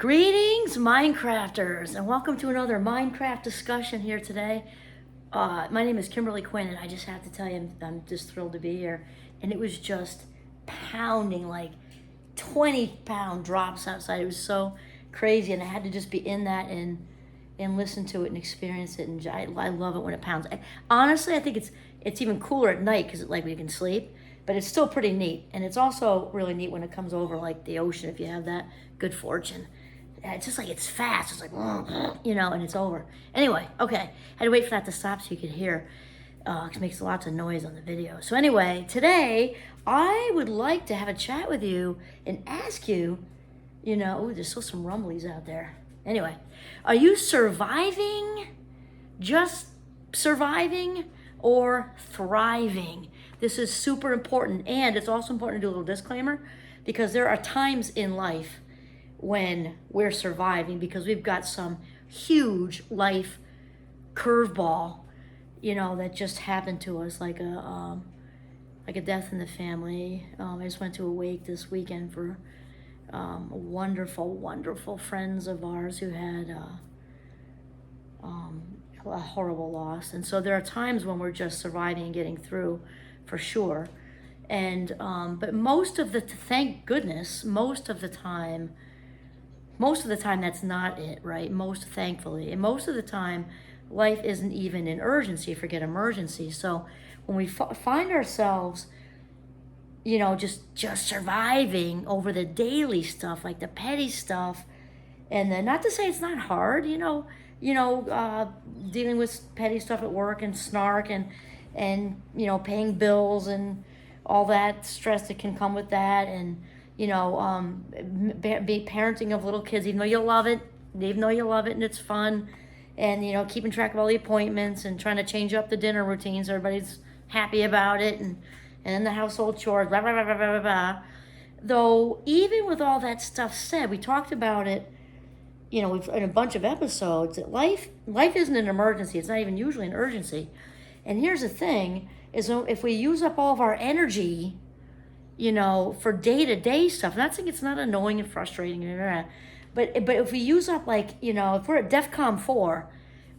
Greetings, Minecrafters, and welcome to another Minecraft discussion here today. My name is Kimberly Quinn, and I just have to tell you, I'm just thrilled to be here. And it was just pounding, like 20-pound drops outside. It was so crazy, and I had to just be in that and listen to it and experience it. And I love it when it pounds. Honestly, I think it's even cooler at night because like we can sleep. But it's still pretty neat, and it's also really neat when it comes over like the ocean if you have that good fortune. It's just like it's fast. It's like, and it's over. Anyway, okay. I had to wait for that to stop so you could hear. It makes lots of noise on the video. So anyway, today I would like to have a chat with you and ask you, there's still some rumblies out there. Anyway, are you surviving, just surviving, or thriving? This is super important, and it's also important to do a little disclaimer because there are times in life when we're surviving because we've got some huge life curveball, that just happened to us, like a death in the family. I just went to a wake this weekend for wonderful, wonderful friends of ours who had a horrible loss, and so there are times when we're just surviving and getting through. For sure. And but thank goodness, most of the time that's not it, right? Thankfully. And most of the time life isn't even an urgency, forget emergency. So when we find ourselves just surviving over the daily stuff, like the petty stuff, and then not to say it's not hard, dealing with petty stuff at work and snark and paying bills and all that stress that can come with that, and be parenting of little kids, even though you love it and it's fun, and keeping track of all the appointments and trying to change up the dinner routines so everybody's happy about it, and the household chores, blah, blah, blah, blah, blah, blah. Though even with all that stuff said, we talked about it, we've in a bunch of episodes, that life isn't an emergency. It's not even usually an urgency. And here's the thing, is if we use up all of our energy, for day-to-day stuff, not saying it's not annoying and frustrating, but if we use up, if we're at DEFCON 4,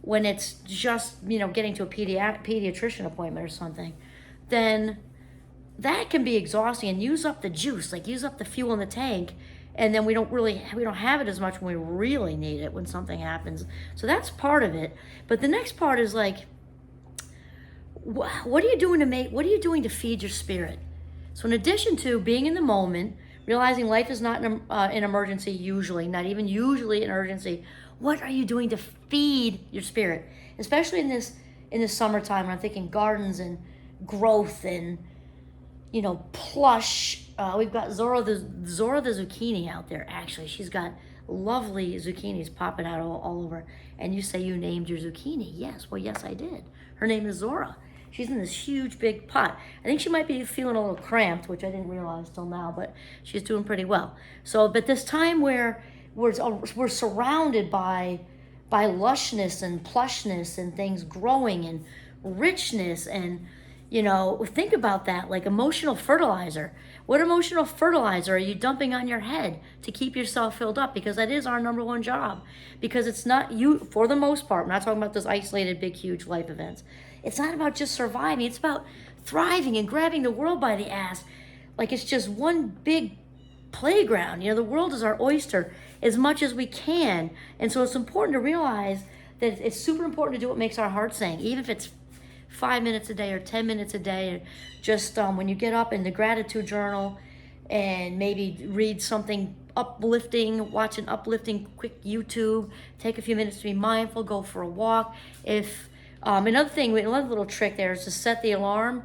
when it's just, getting to a pediatrician appointment or something, then that can be exhausting and use up the juice, use up the fuel in the tank, and then we don't have it as much when we really need it when something happens. So that's part of it. But the next part is what are you doing to feed your spirit? So in addition to being in the moment, realizing life is not an emergency usually, not even usually an urgency, what are you doing to feed your spirit? Especially in this summertime, when I'm thinking gardens and growth and, plush. We've got Zora the zucchini out there, actually. She's got lovely zucchinis popping out all over. And you say you named your zucchini. Yes, well, yes, I did. Her name is Zora. She's in this huge big pot. I think she might be feeling a little cramped, which I didn't realize till now, but she's doing pretty well. So, but this time where we're surrounded by lushness and plushness and things growing and richness, and think about that, like emotional fertilizer. What emotional fertilizer are you dumping on your head to keep yourself filled up? Because that is our number one job. Because it's not you, for the most part, I'm not talking about those isolated, big, huge life events. It's not about just surviving. It's about thriving and grabbing the world by the ass. Like it's just one big playground. The world is our oyster as much as we can. And so it's important to realize that it's super important to do what makes our heart sing, even if it's 5 minutes a day or 10 minutes a day, or just when you get up in the gratitude journal and maybe read something uplifting, watch an uplifting quick YouTube, take a few minutes to be mindful, go for a walk. If another little trick there is to set the alarm,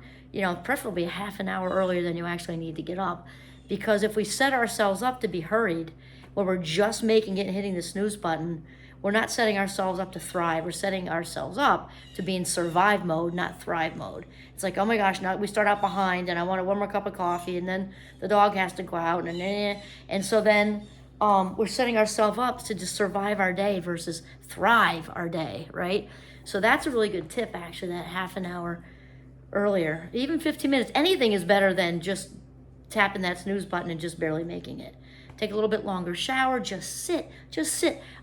preferably a half an hour earlier than you actually need to get up. Because if we set ourselves up to be hurried, where we're just making it and hitting the snooze button, we're not setting ourselves up to thrive. We're setting ourselves up to be in survive mode, not thrive mode. It's like, oh my gosh, now we start out behind and I want one more cup of coffee, and then the dog has to go out, and so then we're setting ourselves up to just survive our day versus thrive our day, right? So that's a really good tip, actually, that half an hour earlier. Even 15 minutes, anything is better than just tapping that snooze button and just barely making it. take a little bit longer shower, just sit.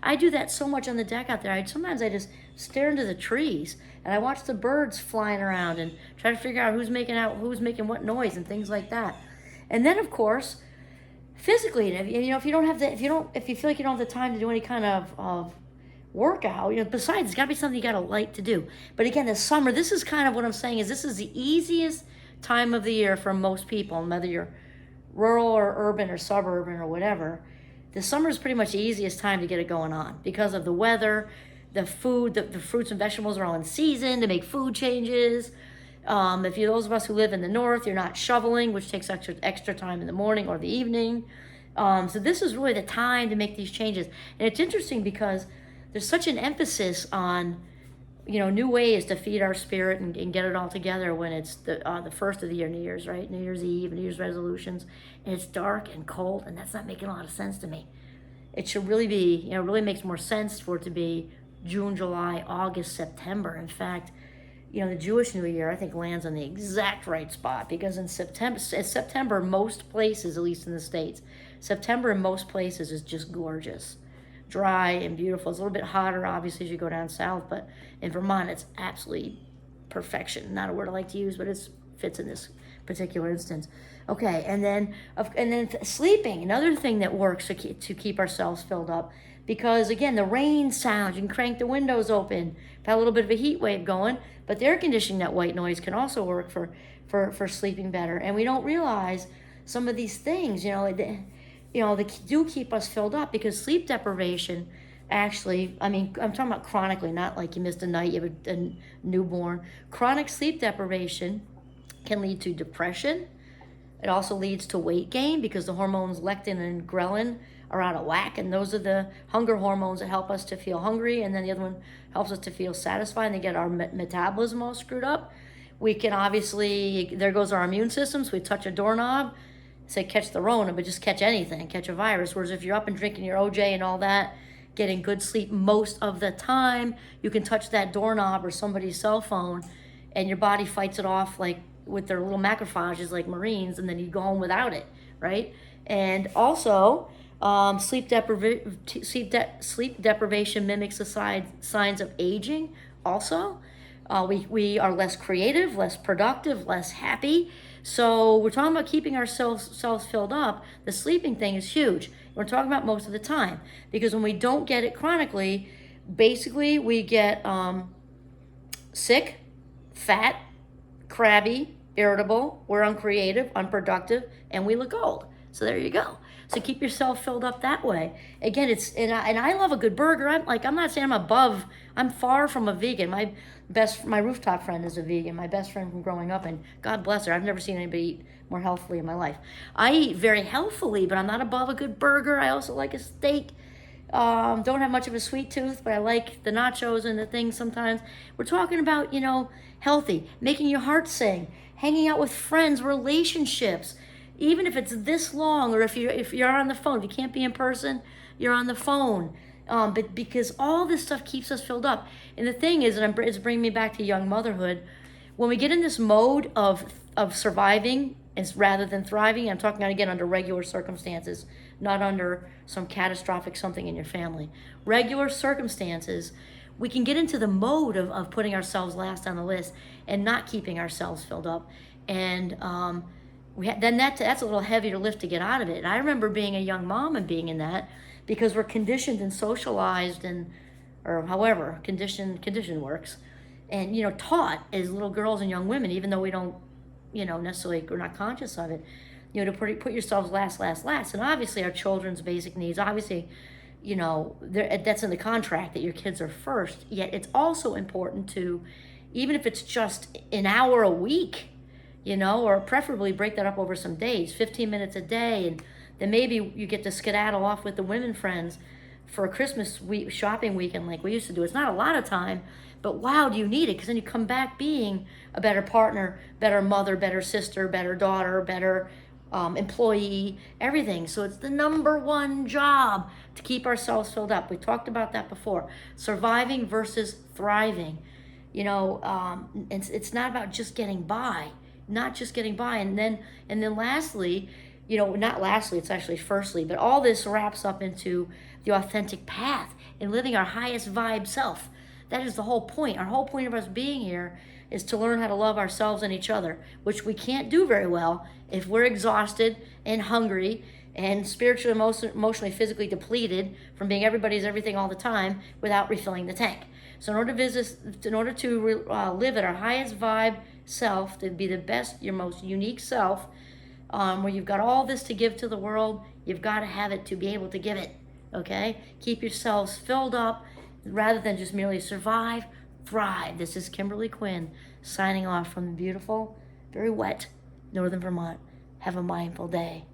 I do that so much on the deck out there. Sometimes I just stare into the trees and I watch the birds flying around and try to figure out who's making what noise and things like that. And then of course, physically, if you feel like you don't have the time to do any kind of workout, besides, it's got to be something you got to like to do. But again, this summer, this is kind of what I'm saying, is this is the easiest time of the year for most people, whether you're rural or urban or suburban or whatever. The summer is pretty much the easiest time to get it going on because of the weather, the food, the fruits and vegetables are all in season to make food changes. If you're those of us who live in the north, you're not shoveling, which takes extra time in the morning or the evening. So this is really the time to make these changes. And it's interesting because there's such an emphasis on, new ways to feed our spirit and get it all together when it's the first of the year, New Year's, right? New Year's Eve, New Year's resolutions, and it's dark and cold, and that's not making a lot of sense to me. It should really be, it really makes more sense for it to be June, July, August, September. In fact, the Jewish New Year, I think, lands on the exact right spot because in September, most places, at least in the States, September in most places is just gorgeous. Dry and beautiful. It's a little bit hotter, obviously, as you go down south, but in Vermont, it's absolutely perfection. Not a word I like to use, but it fits in this particular instance. Okay, and then sleeping, another thing that works to keep ourselves filled up, because again, the rain sounds, you can crank the windows open, have a little bit of a heat wave going, but the air conditioning, that white noise, can also work for sleeping better. And we don't realize some of these things, they do keep us filled up, because sleep deprivation, actually, I'm talking about chronically, not like you missed a night, you have a newborn. Chronic sleep deprivation can lead to depression. It also leads to weight gain because the hormones leptin and ghrelin are out of whack, and those are the hunger hormones that help us to feel hungry, and then the other one helps us to feel satisfied, and they get our metabolism all screwed up. We can obviously, there goes our immune system, so we touch a doorknob, say catch the Rona, but just catch anything, catch a virus. Whereas if you're up and drinking your OJ and all that, getting good sleep most of the time, you can touch that doorknob or somebody's cell phone and your body fights it off like with their little macrophages like Marines, and then you go home without it, right? And also, sleep deprivation mimics the signs of aging also. We are less creative, less productive, less happy. So we're talking about keeping ourselves filled up. The sleeping thing is huge. We're talking about most of the time, because when we don't get it chronically, basically we get sick, fat, crabby, irritable, we're uncreative, unproductive, and we look old. So there you go. So keep yourself filled up that way. Again, and I love a good burger. I'm not saying I'm far from a vegan. My rooftop friend is a vegan, my best friend from growing up, and God bless her. I've never seen anybody eat more healthfully in my life. I eat very healthfully, but I'm not above a good burger. I also like a steak. Don't have much of a sweet tooth, but I like the nachos and the things sometimes. We're talking about, healthy, making your heart sing, hanging out with friends, relationships. Even if it's this long, or if you're on the phone, if you can't be in person, you're on the phone. But because all this stuff keeps us filled up. And the thing is, and it's bringing me back to young motherhood, when we get in this mode of surviving rather than thriving, I'm talking again under regular circumstances, not under some catastrophic something in your family. Regular circumstances, we can get into the mode of putting ourselves last on the list and not keeping ourselves filled up. And that's a little heavier lift to get out of it. And I remember being a young mom and being in that, because we're conditioned and socialized or however condition works, and taught as little girls and young women, even though we don't necessarily, we're not conscious of it, to put yourselves last. And obviously our children's basic needs, obviously, that's in the contract that your kids are first. Yet it's also important to, even if it's just an hour a week, or preferably break that up over some days, 15 minutes a day, and then maybe you get to skedaddle off with the women friends for a Christmas shopping weekend like we used to do. It's not a lot of time, but wow, do you need it? Because then you come back being a better partner, better mother, better sister, better daughter, better employee, everything. So it's the number one job to keep ourselves filled up. We talked about that before. Surviving versus thriving. It's not about just getting by, and then lastly, not lastly, it's actually firstly, but all this wraps up into the authentic path and living our highest vibe self. That is the whole point. Our whole point of us being here is to learn how to love ourselves and each other, which we can't do very well if we're exhausted and hungry and spiritually, emotionally, physically depleted from being everybody's everything all the time without refilling the tank. So in order to live at our highest vibe self, to be the best, your most unique self, where you've got all this to give to the world, you've got to have it to be able to give it. Okay? Keep yourselves filled up rather than just merely survive, thrive. This is Kimberly Quinn signing off from the beautiful, very wet Northern Vermont. Have a mindful day.